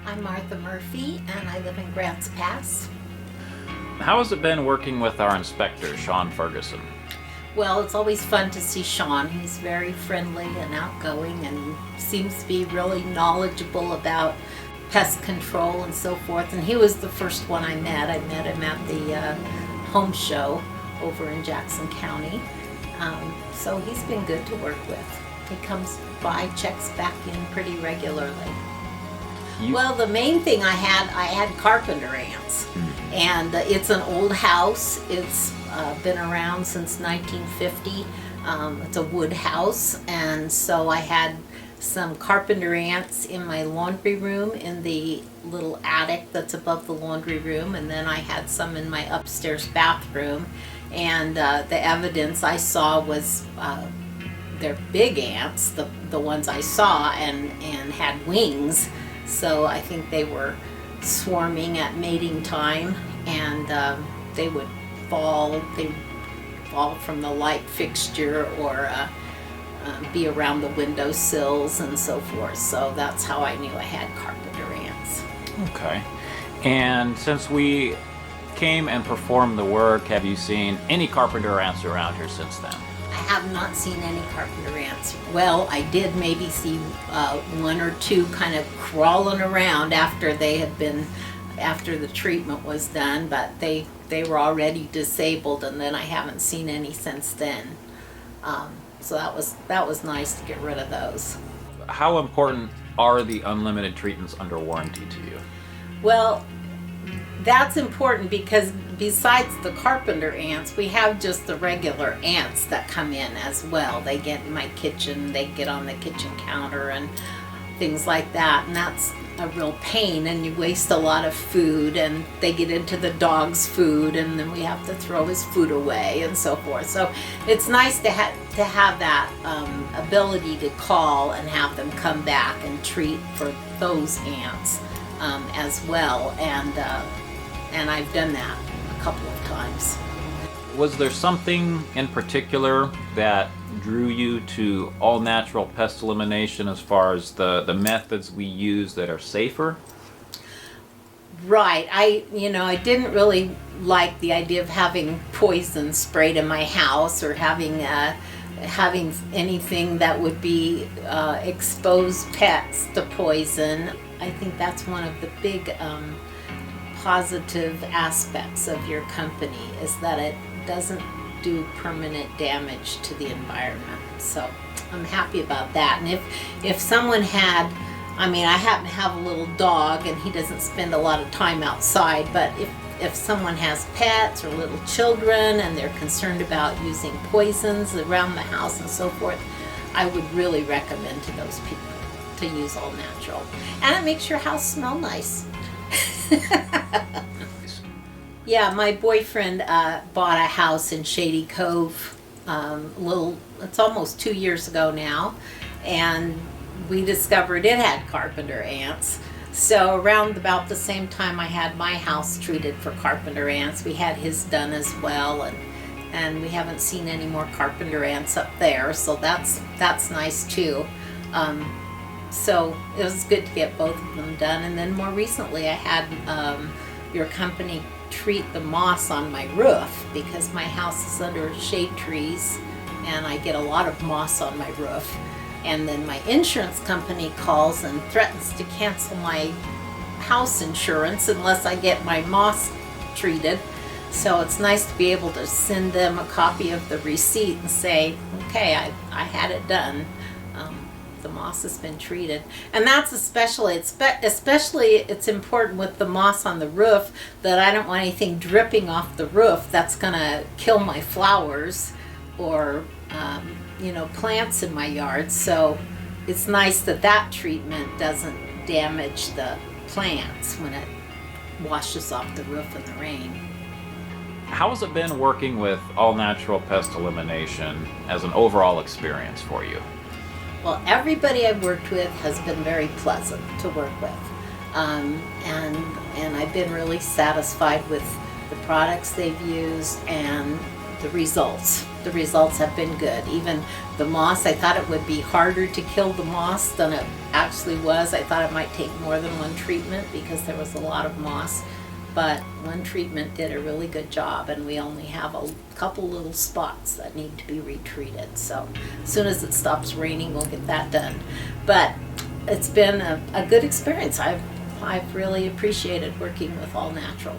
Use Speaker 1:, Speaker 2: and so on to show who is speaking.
Speaker 1: I'm Martha Murphy, and I live in Grants Pass.
Speaker 2: How has it been working with our inspector, Sean Ferguson?
Speaker 1: Well, it's always fun to see Sean. He's very friendly and outgoing and seems to be really knowledgeable about pest control and so forth. And he was the first one I met. I met him at the home show over in Jackson County. So he's been good to work with. He comes by, checks back in pretty regularly. Well, the main thing I had carpenter ants. And it's an old house. It's been around since 1950. It's a wood house, and so I had some carpenter ants in my laundry room in the little attic that's above the laundry room, and then I had some in my upstairs bathroom. And the evidence I saw was they're big ants, the ones I saw, and had wings. So I think they were swarming at mating time, and they would fall from the light fixture or be around the window sills and so forth. So that's how I knew I had carpenter ants.
Speaker 2: Okay. And since we came and performed the work, have you seen any carpenter ants around here since then?
Speaker 1: I have not seen any carpenter ants. Well, I did maybe see one or two kind of crawling around after the treatment was done, but they were already disabled, and then I haven't seen any since then. So that was nice to get rid of those.
Speaker 2: How important are the unlimited treatments under warranty to you?
Speaker 1: Well, that's important because besides the carpenter ants, we have just the regular ants that come in as well. They get in my kitchen, they get on the kitchen counter and things like that, and that's a real pain, and you waste a lot of food, and they get into the dog's food, and then we have to throw his food away and so forth. So it's nice to have that ability to call and have them come back and treat for those ants as well, and I've done that a couple of times.
Speaker 2: Was there something in particular that drew you to all natural pest elimination as far as the methods we use that are safer?
Speaker 1: Right. I didn't really like the idea of having poison sprayed in my house or having anything that would be expose pets to poison. I think that's one of the big positive aspects of your company, is that it doesn't do permanent damage to the environment. So I'm happy about that. And if someone had, I happen to have a little dog, and he doesn't spend a lot of time outside, but if someone has pets or little children and they're concerned about using poisons around the house and so forth, I would really recommend to those people to use all natural. And it makes your house smell nice. Yeah, my boyfriend bought a house in Shady Cove it's almost 2 years ago now, and we discovered it had carpenter ants. So around about the same time I had my house treated for carpenter ants, we had his done as well, and we haven't seen any more carpenter ants up there, so that's nice too. So it was good to get both of them done. And then more recently I had your company treat the moss on my roof, because my house is under shade trees and I get a lot of moss on my roof. And then my insurance company calls and threatens to cancel my house insurance unless I get my moss treated. So it's nice to be able to send them a copy of the receipt and say, okay, I had it done. The moss has been treated. And that's especially it's important with the moss on the roof, that I don't want anything dripping off the roof that's gonna kill my flowers or plants in my yard. So it's nice that treatment doesn't damage the plants when it washes off the roof in the rain.
Speaker 2: How has it been working with all natural pest elimination as an overall experience for you?
Speaker 1: Well, everybody I've worked with has been very pleasant to work with, and I've been really satisfied with the products they've used and the results. The results have been good. Even the moss, I thought it would be harder to kill the moss than it actually was. I thought it might take more than one treatment because there was a lot of moss. But one treatment did a really good job, and we only have a couple little spots that need to be retreated. So as soon as it stops raining, we'll get that done. But it's been a good experience. I've really appreciated working with All Natural.